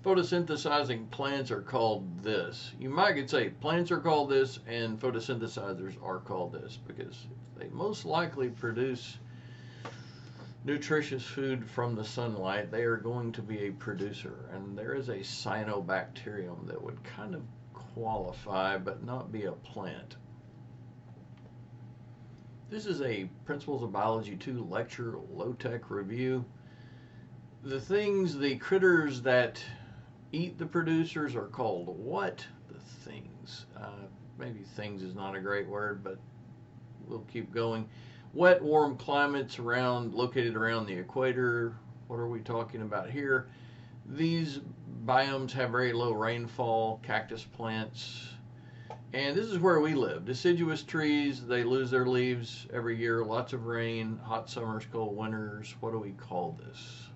photosynthesizing plants are called this. You might could say plants are called this and photosynthesizers are called this because they most likely produce nutritious food from the sunlight. They are going to be a producer, and there is a cyanobacterium that would kind of qualify but not be a plant. This is a Principles of Biology 2 lecture, low-tech review. The critters that eat the producers are called what? The things. Maybe things is not a great word, but we'll keep going. Wet, warm climates located around the equator. What are we talking about here? These biomes have very low rainfall, cactus plants, and this is where we live. Deciduous trees, they lose their leaves every year, lots of rain, hot summers, cold winters. What do we call this?